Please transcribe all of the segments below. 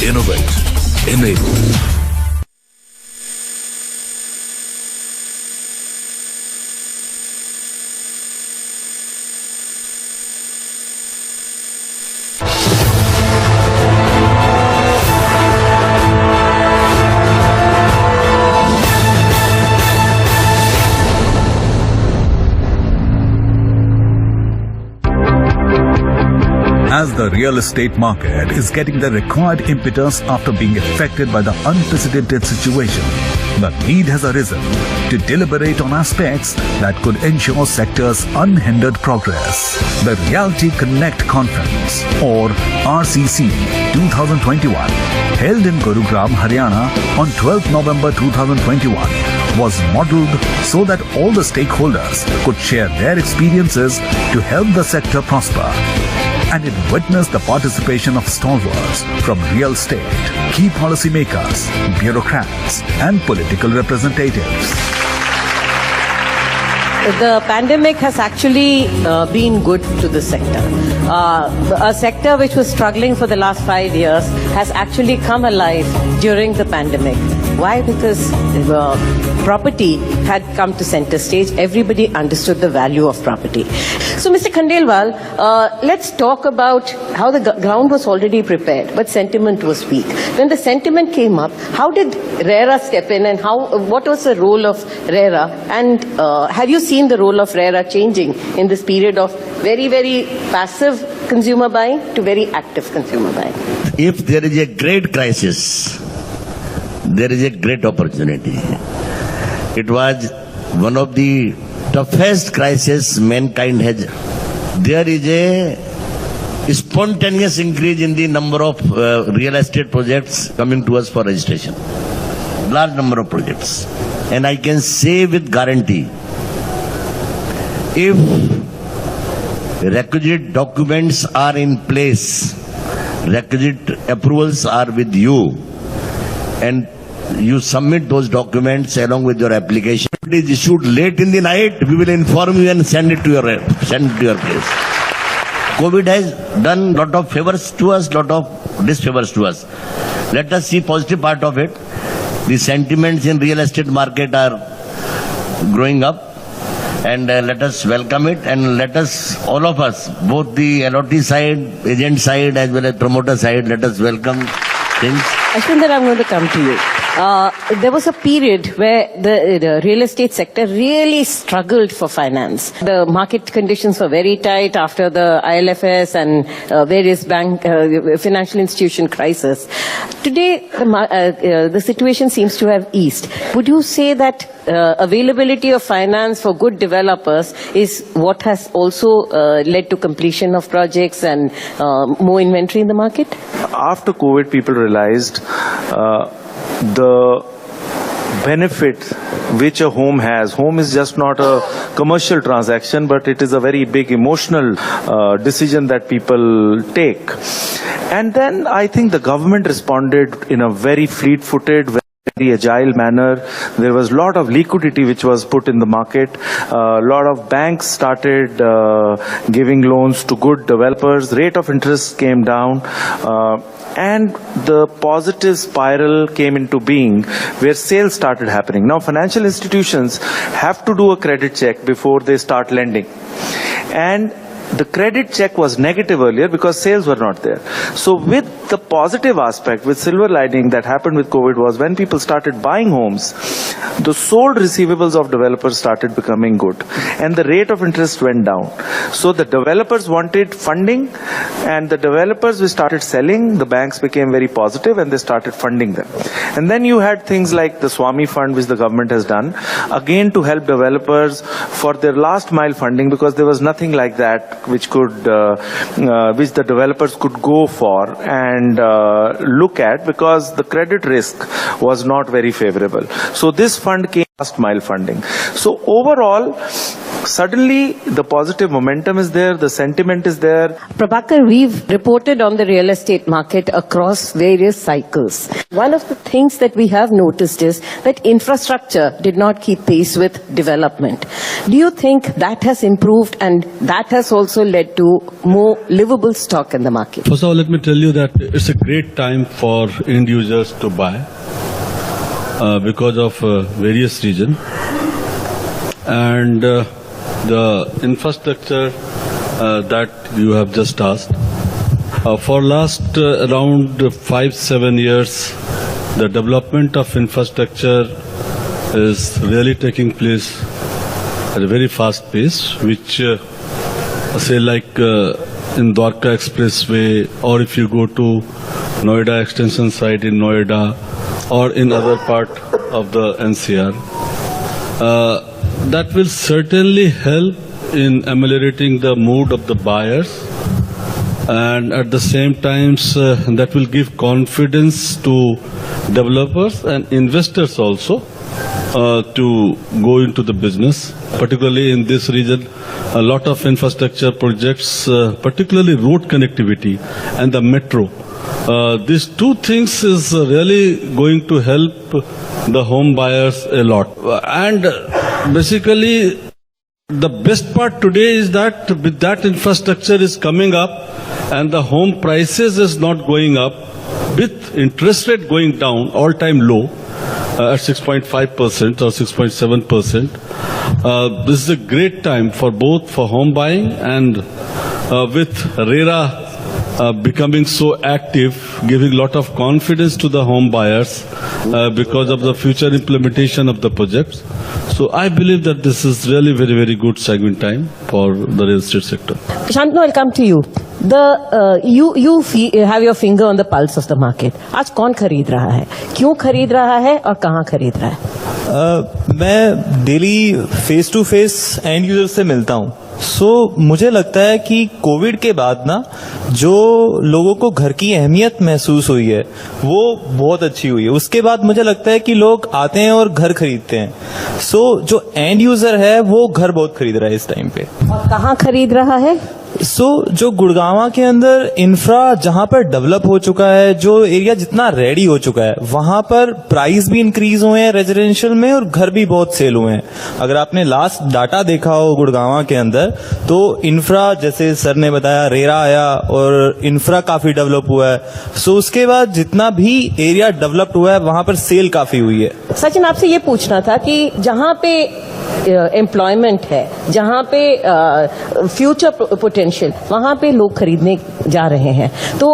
Innovate. Enable. As the real estate market is getting the required impetus after being affected by the unprecedented situation, the need has arisen to deliberate on aspects that could ensure sector's unhindered progress. The Realty Connect Conference, or RCC 2021, held in Gurugram, Haryana on 12th November 2021, was modeled so that all the stakeholders could share their experiences to help the sector prosper. And it witnessed the participation of stalwarts from real estate, key policymakers, bureaucrats, and political representatives. The pandemic has actually been good to the sector. A sector which was struggling for the last 5 years has actually come alive during the pandemic. Why? Because property had come to center stage. Everybody understood the value of property. So, Mr. Khandelwal, let's talk about how the ground was already prepared, but sentiment was weak. When the sentiment came up, how did RERA step in, and what was the role of RERA? And have you seen the role of RERA changing in this period of very, very passive consumer buying to very active consumer buying? If there is a great crisis, there is a great opportunity. It was one of the toughest crises mankind has. There is a spontaneous increase in the number of real estate projects coming to us for registration. Large number of projects. And I can say with guarantee, if requisite documents are in place, requisite approvals are with you, and you submit those documents along with your application. If it is issued late in the night, we will inform you and send it to your place. COVID has done lot of favors to us, lot of disfavors to us. Let us see positive part of it. The sentiments in real estate market are growing up, and let us welcome it, and let us, all of us, both the LOT side, agent side as well as promoter side, let us welcome things. Ashwinder, I'm going to come to you. There was a period where the real estate sector really struggled for finance. The market conditions were very tight after the ILFS and various bank financial institution crisis. Today, the situation seems to have eased. Would you say that availability of finance for good developers is what has also led to completion of projects and more inventory in the market? After COVID, people realized the benefit which a home has. Home is just not a commercial transaction, but it is a very big emotional decision that people take. And then I think the government responded in a very fleet-footed, very agile manner. There was a lot of liquidity which was put in the market. A lot of banks started giving loans to good developers. Rate of interest came down. And the positive spiral came into being where sales started happening. Now, financial institutions have to do a credit check before they start lending. And the credit check was negative earlier because sales were not there. So with the positive aspect, with silver lining that happened with COVID was when people started buying homes, the sold receivables of developers started becoming good. And the rate of interest went down. So the developers wanted funding, and the developers who started selling, the banks became very positive and they started funding them. And then you had things like the Swami Fund, which the government has done, again to help developers for their last mile funding, because there was nothing like that which the developers could go for and look at, because the credit risk was not very favorable. So this fund came last mile funding. So overall, suddenly the positive momentum is there, the sentiment is there. Prabhakar, we've reported on the real estate market across various cycles. One of the things that we have noticed is that infrastructure did not keep pace with development. Do you think that has improved and that has also led to more livable stock in the market? First of all, let me tell you that it's a great time for end users to buy because of various reasons. And the infrastructure that you have just asked, for last around 5-7 years, the development of infrastructure is really taking place at a very fast pace, which say like in Dwarka Expressway, or if you go to Noida extension site in Noida, or in other part of the NCR, that will certainly help in ameliorating the mood of the buyers, and at the same time that will give confidence to developers and investors also to go into the business. Particularly in this region, a lot of infrastructure projects, particularly road connectivity and the metro. These two things is really going to help the home buyers a lot. And basically, the best part today is that with that infrastructure is coming up and the home prices is not going up, with interest rate going down, all-time low, at 6.5% or 6.7%. This is a great time for both for home buying, and with RERA becoming so active, giving a lot of confidence to the home buyers because of the future implementation of the projects. So I believe that this is really very, very good segment time for the real estate sector. Shantanu, I'll come to you. You have your finger on the pulse of the market. आज कौन खरीद रहा है, क्यों खरीद रहा है और कहाँ खरीद रहा है? मैं daily face to face end user से मिलता हूँ. मुझे लगता है कि कोविड के बाद ना जो लोगों को घर की अहमियत महसूस हुई है वो बहुत अच्छी हुई है. उसके बाद मुझे लगता है कि लोग आते हैं और घर खरीदते हैं. जो एंड यूजर है वो घर बहुत खरीद रहा है इस टाइम पे. और कहाँ खरीद रहा है? जो गुड़गांव के अंदर इंफ्रा जहां पर डेवलप हो चुका है, जो एरिया जितना रेडी हो चुका है, वहां पर प्राइस भी इंक्रीज हुए हैं रेजिडेंशियल में और घर भी बहुत सेल हुए हैं. अगर आपने लास्ट डाटा देखा हो गुड़गांव के अंदर, तो इंफ्रा जैसे सर ने बताया रेरा आया और इंफ्रा काफी डेवलप हुआ है. उसके बाद जितना भी एरिया डेवलप्ड हुआ है वहां पर सेल काफी हुई है. सचिन, आपसे ये पूछना था कि जहां पे एम्प्लॉयमेंट है, जहां पे फ्यूचर पोटेंशियल, वहां पे लोग खरीदने जा रहे हैं. तो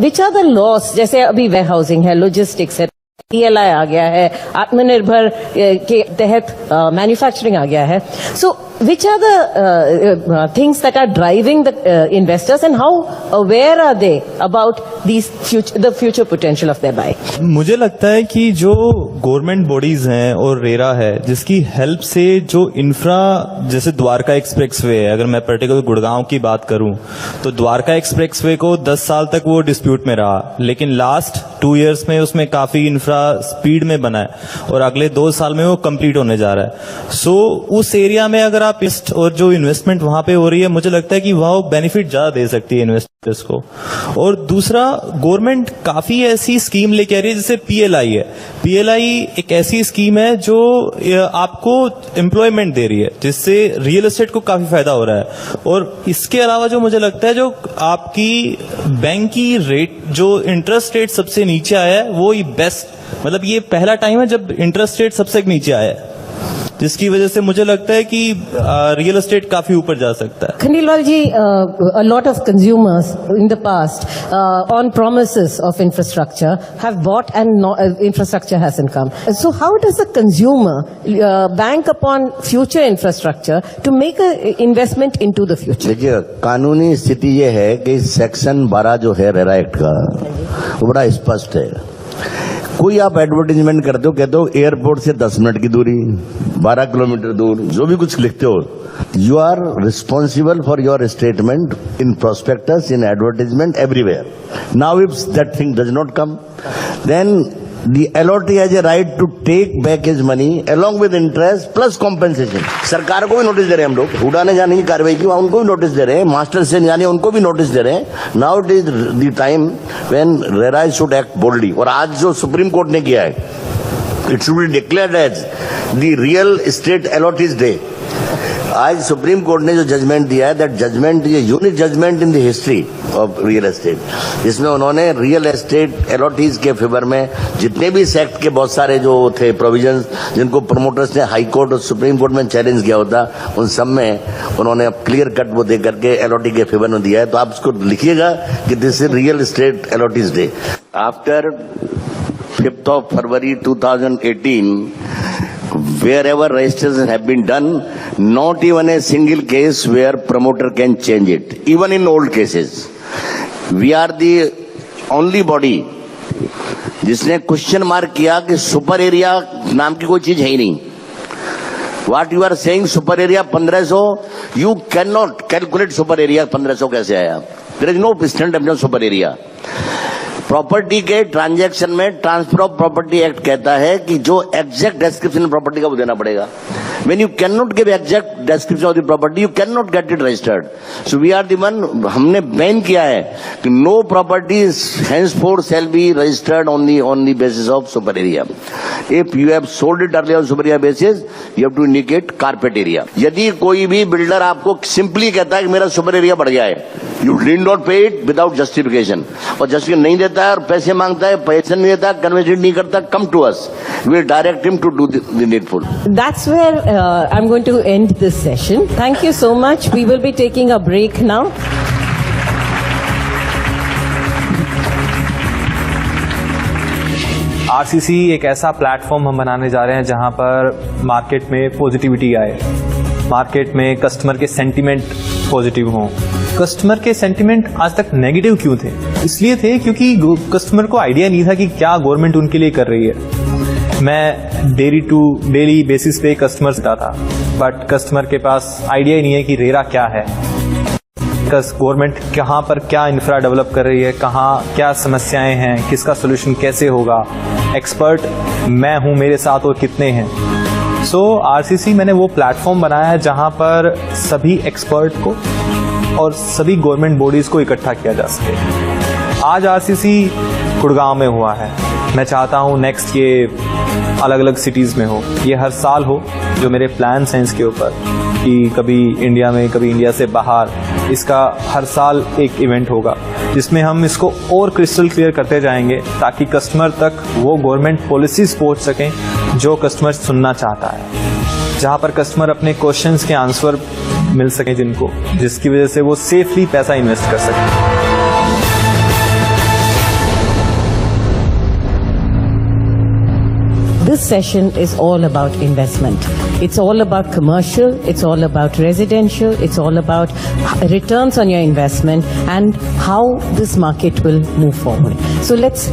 विच आर द लॉस, जैसे अभी वेयर हाउसिंग है, लॉजिस्टिक्स है, PLI आ गया है, आत्मनिर्भर के तहत मैन्युफैक्चरिंग आ गया है. सो which are the things that are driving the investors, and how aware are they about the future potential of their buy? मुझे लगता है कि जो गवर्नमेंट बॉडीज हैं और रेरा है, जिसकी हेल्प से जो इंफ्रा, जैसे द्वारका एक्सप्रेसवे है, अगर मैं पर्टिकुलर गुड़गांव की बात करूं तो द्वारका एक्सप्रेसवे को 10 साल तक वो डिस्प्यूट में रहा, लेकिन लास्ट 2 इयर्स में उसमें काफी इंफ्रा स्पीड में बना है और अगले 2 साल में वो कंप्लीट होने जा रहा है. उस एरिया में अगर और जो इन्वेस्टमेंट वहां पे हो रही है, मुझे लगता है कि वह बेनिफिट ज्यादा दे सकती है इन्वेस्टर्स को. और दूसरा, गवर्नमेंट काफी ऐसी स्कीम लेके आ रही है, जैसे PLI है. PLI एक ऐसी स्कीम है जो आपको एम्प्लॉयमेंट दे रही है, जिससे रियल एस्टेट को काफी फायदा हो रहा है. और इसके अलावा जो मुझे लगता है, जो आपकी बैंक की रेट, जो इंटरेस्ट रेट सबसे नीचे आया है, वो बेस्ट, मतलब ये पहला टाइम है जब इंटरेस्ट रेट सबसे नीचे आया है, जिसकी वजह से मुझे लगता है कि रियल एस्टेट काफी ऊपर जा सकता है. Khandelwal ji, a lot of consumers in the past on promises of infrastructure have bought and infrastructure hasn't come. So how does the consumer bank upon future infrastructure to make an investment into the future? देखिए, कानूनी स्थिति ये है कि section 12 जो है RERA act का, वो बड़ा स्पष्ट है. कोई आप एडवर्टीजमेंट करते हो, कहते हो एयरपोर्ट से 10 मिनट की दूरी, 12 किलोमीटर दूर, जो भी कुछ लिखते हो, you are responsible for your statement in prospectus, in advertisement, everywhere. Now if that thing does not come, then The allotee has a right to take back his money along with interest plus compensation. सरकार को भी notice दे रहे हैं हम लोग, हुडा ने जाने की कार्रवाई की, उनको भी नोटिस दे रहे हैं, मास्टर से जाने उनको भी नोटिस दे रहे हैं. Now it is the time when RERA should act boldly. और आज जो सुप्रीम कोर्ट ने किया है, it should be declared as the real estate allottees day. आज सुप्रीम कोर्ट ने जो जजमेंट दिया है, that judgment is unique judgment in the history of real estate. जिसमें उन्होंने रियल एस्टेट अलॉटीज के फेवर में जितने भी सेक्ट के बहुत सारे जो थे प्रोविजंस जिनको प्रमोटर्स ने हाई कोर्ट और सुप्रीम कोर्ट में चैलेंज किया होता, उन सब में उन्होंने अब क्लियर कट वो दे करके अलॉटी के फेवर में दिया है. तो आप उसको लिखिएगा कि this is real estate allottees day. After 5th of February 2018, wherever registrations have been done, not even a single case where promoter can change it, even in old cases. We are the only body जिसने question mark किया कि super area नाम की कोई चीज है ही नहीं. What you are saying super area 1500, you cannot calculate super area 1500 कैसे आया. There is no standard definition super area. Property के ट्रांजैक्शन में ट्रांसफर ऑफ प्रॉपर्टी एक्ट कहता है कि जो एग्जैक्ट डिस्क्रिप्शन प्रॉपर्टी का वो देना पड़ेगा. When you cannot give exact description of the property, you cannot get it registered. So we are the one, हमने बैन किया है कि no properties henceforth shall be registered on the basis of super area. If you have sold it earlier on super area basis, you have to indicate carpet area. यदि कोई भी builder आपको simply कहता है कि मेरा सुपर एरिया बढ़ गया है, you need not pay it without justification. और justification नहीं देता है और पैसे मांगता है, पैसे नहीं देता, कन्विंस नहीं करता, come to us. We will direct him to do the needful. That's where I'm going to end this session. Thank you so much. We will be taking a break now. RCC एक ऐसा platform हम बनाने जा रहे हैं जहां पर market में पॉजिटिविटी आए, मार्केट में कस्टमर के सेंटीमेंट पॉजिटिव हों. कस्टमर के सेंटीमेंट आज तक नेगेटिव क्यों थे? इसलिए थे क्योंकि कस्टमर को आइडिया नहीं था कि क्या गवर्नमेंट उनके लिए कर रही है. मैं डेली बेसिस पे कस्टमर से था, बट कस्टमर के पास आइडिया ही नहीं है कि रेरा क्या है, गवर्नमेंट कहाँ पर क्या इंफ्रा डेवलप कर रही है, कहाँ क्या समस्याएं हैं, किसका सोल्यूशन कैसे होगा. एक्सपर्ट मैं हूँ, मेरे साथ और कितने हैं. सो RCC मैंने वो प्लेटफॉर्म बनाया है जहाँ पर सभी एक्सपर्ट को और सभी गवर्नमेंट बॉडीज को इकट्ठा किया जा सके. आज RCC गुड़गांव में हुआ है. मैं चाहता हूँ नेक्स्ट ये अलग अलग सिटीज में हो, ये हर साल हो. जो मेरे प्लान्स हैं इसके ऊपर कि कभी इंडिया में, कभी इंडिया से बाहर, इसका हर साल एक इवेंट होगा जिसमें हम इसको और क्रिस्टल क्लियर करते जाएंगे ताकि कस्टमर तक वो गवर्नमेंट पॉलिसीज पहुंच सकें जो कस्टमर सुनना चाहता है, जहां पर कस्टमर अपने क्वेश्चंस के आंसर मिल सकें जिनको, जिसकी वजह से वो सेफली पैसा इन्वेस्ट कर सकें. This session is all about investment. It's all about commercial, it's all about residential, it's all about returns on your investment and how this market will move forward. So let's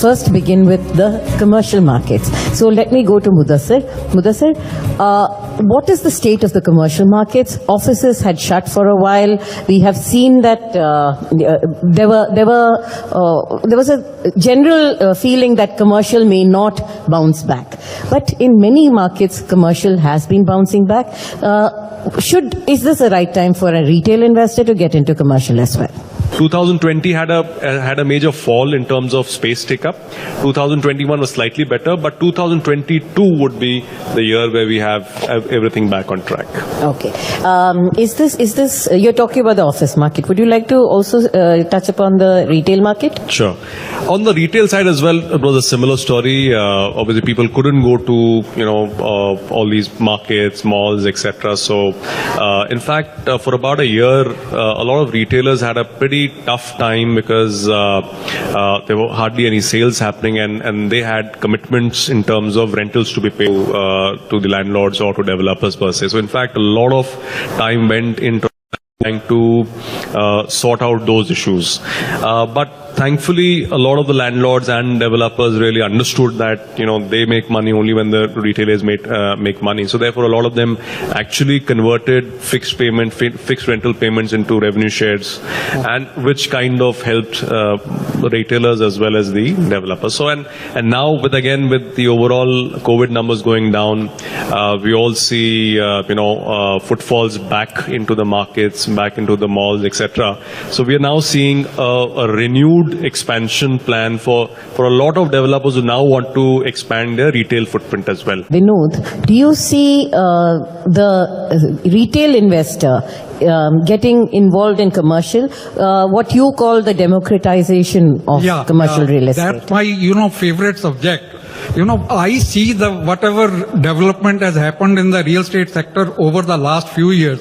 first begin with the commercial markets. So let me go to Mudassir. Mudassir, what is the state of the commercial markets? Offices had shut for a while. We have seen that there was a general feeling that commercial may not bounce back. But in many markets, commercial has been bouncing back. Is this the right time for a retail investor to get into commercial as well? 2020 had a major fall in terms of space take-up. 2021 was slightly better, but 2022 would be the year where we have everything back on track. Okay. Is this you're talking about the office market? Would you like to also touch upon the retail market? Sure. On the retail side as well, it was a similar story. Obviously, people couldn't go to all these markets, malls, etc. So, in fact, for about a year, a lot of retailers had a pretty tough time because there were hardly any sales happening, and they had commitments in terms of rentals to be paid to the landlords or to developers per se. So, in fact, a lot of time went into trying to sort out those issues. But thankfully, a lot of the landlords and developers really understood that, they make money only when the retailers make money. So therefore, a lot of them actually converted fixed rental payments into revenue shares, and which kind of helped the retailers as well as the developers. So and now with the overall COVID numbers going down, we all see footfalls back into the markets, back into the malls, etc. So we are now seeing a renewed expansion plan for a lot of developers who now want to expand their retail footprint as well. Vinod, do you see the retail investor getting involved in commercial, what you call the democratization of commercial real estate? That's my, favorite subject. I see whatever development has happened in the real estate sector over the last few years,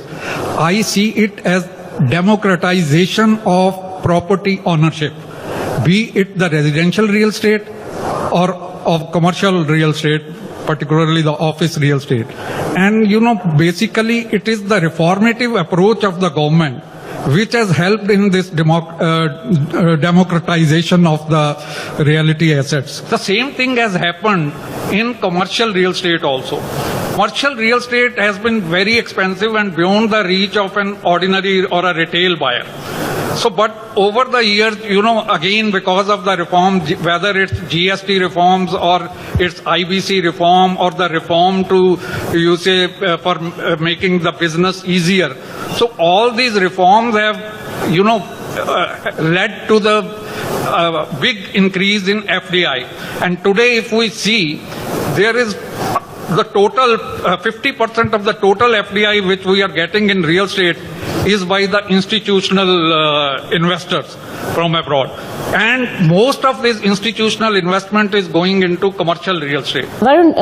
I see it as democratization of property ownership, be it the residential real estate or of commercial real estate, particularly the office real estate. And, basically it is the reformative approach of the government which has helped in this democratization of the realty assets. The same thing has happened in commercial real estate also. Commercial real estate has been very expensive and beyond the reach of an ordinary or a retail buyer. So, but over the years, again, because of the reform, whether it's GST reforms or it's IBC reform or the reform to, for making the business easier. So all these reforms have, led to the big increase in FDI. And today, if we see, there is the total 50% of the total FDI which we are getting in real estate is by the institutional investors from abroad. And most of this institutional investment is going into commercial real estate. Varun,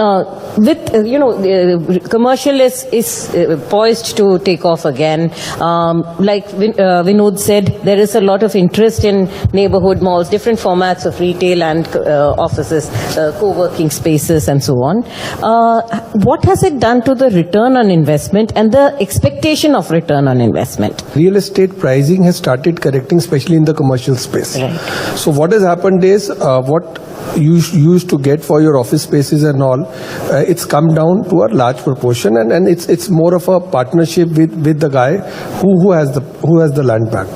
commercial is poised to take off again. Like Vinod said, there is a lot of interest in neighborhood malls, different formats of retail and offices, co-working spaces and so on. What has it done to the return on investment and the expectation of return on investment? Real estate pricing has started correcting, especially in the commercial space. Right. So what has happened is what you used to get for your office spaces and all, it's come down to a large proportion, and it's more of a partnership with the guy who has the land bank.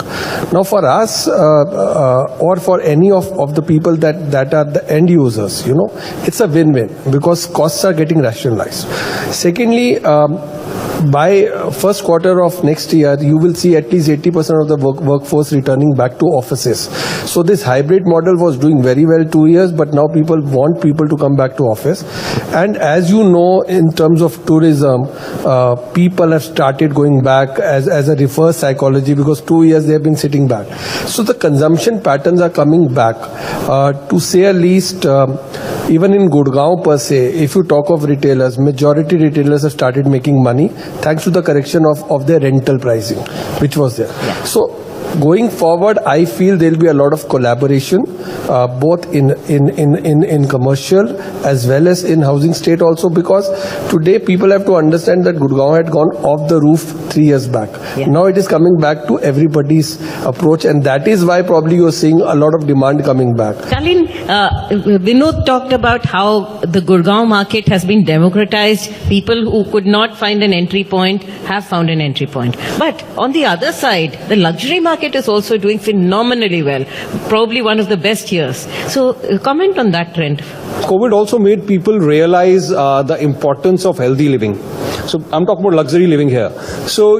Now for us or for any of the people that are the end users, it's a win-win because costs are getting rationalized. Secondly, by first quarter of next year, you will see at least 80% of the workforce returning back to offices. So this hybrid model was doing very well 2 years, but now people want people to come back to office. And as you know, in terms of tourism, people have started going back as a reverse psychology because 2 years they have been sitting back. So the consumption patterns are coming back. To say at least, even in Gurgaon per se, if you talk of retailers, majority retailers have started making money thanks to the correction of their rental pricing, which was there. Yeah. So going forward, I feel there will be a lot of collaboration, both in commercial as well as in housing state also, because today people have to understand that Gurgaon had gone off the roof 3 years back. Yeah. Now it is coming back to everybody's approach, and that is why probably you're seeing a lot of demand coming back. Kalin, Vinod talked about how the Gurgaon market has been democratized. People who could not find an entry point have found an entry point. But on the other side, the luxury market is also doing phenomenally well, probably one of the best years. So comment on that trend. COVID also made people realize the importance of healthy living. So I'm talking about luxury living here. So,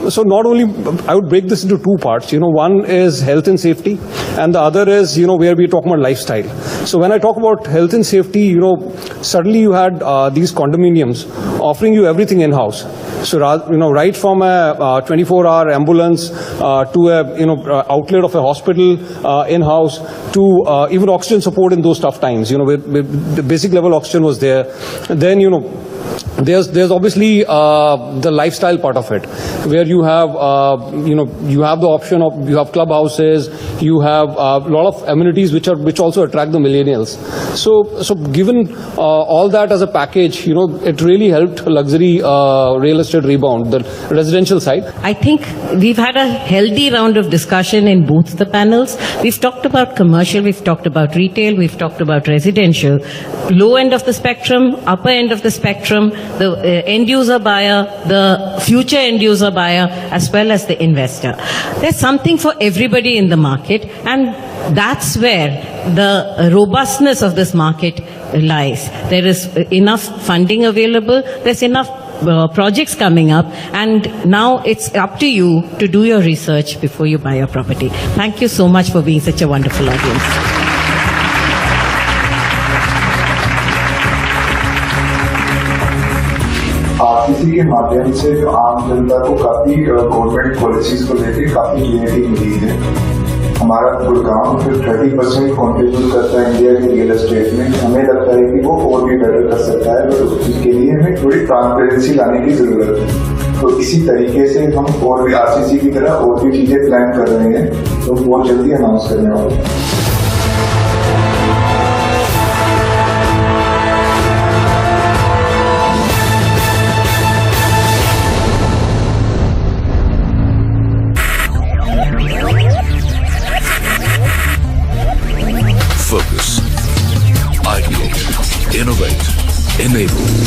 so not only, I would break this into two parts. One is health and safety, and the other is, where we talk about lifestyle. So when I talk about health and safety, suddenly you had these condominiums offering you everything in-house. So, right from a 24-hour ambulance to a outlet of a hospital in-house to even oxygen support in those tough times. Where the basic level oxygen was there. Then, there's obviously the lifestyle part of it, where you have you have the option of, you have clubhouses, you have a lot of amenities which also attract the millennials. So given all that as a package, it really helped luxury real estate rebound, the residential side. I think we've had a healthy round of discussion in both the panels. We've talked about commercial, we've talked about retail, we've talked about residential. Low end of the spectrum, upper end of the spectrum, the end user buyer, the future end user buyer, as well as the investor. There's something for everybody in the market, and that's where the robustness of this market lies. There is enough funding available, there's enough projects coming up, and now it's up to you to do your research before you buy your property. Thank you so much for being such a wonderful audience. RCC के माध्यम से जो आम जनता को काफी government policies को लेकर काफी क्लियरिटी मिली है। हमारा गुड़गांव जो 30% कॉन्ट्रीब्यूट करता है इंडिया के रियल एस्टेट में, हमें लगता है कि वो और भी बेटर कर सकता है, तो उसके लिए हमें थोड़ी ट्रांसपेरेंसी लाने की जरूरत है। तो इसी तरीके से हम और भी आरसीसी की तरह और भी चीजें प्लान कर रहे हैं, तो बहुत जल्दी अनाउंस करने वाले हैं। Focus, ideate, innovate, enable.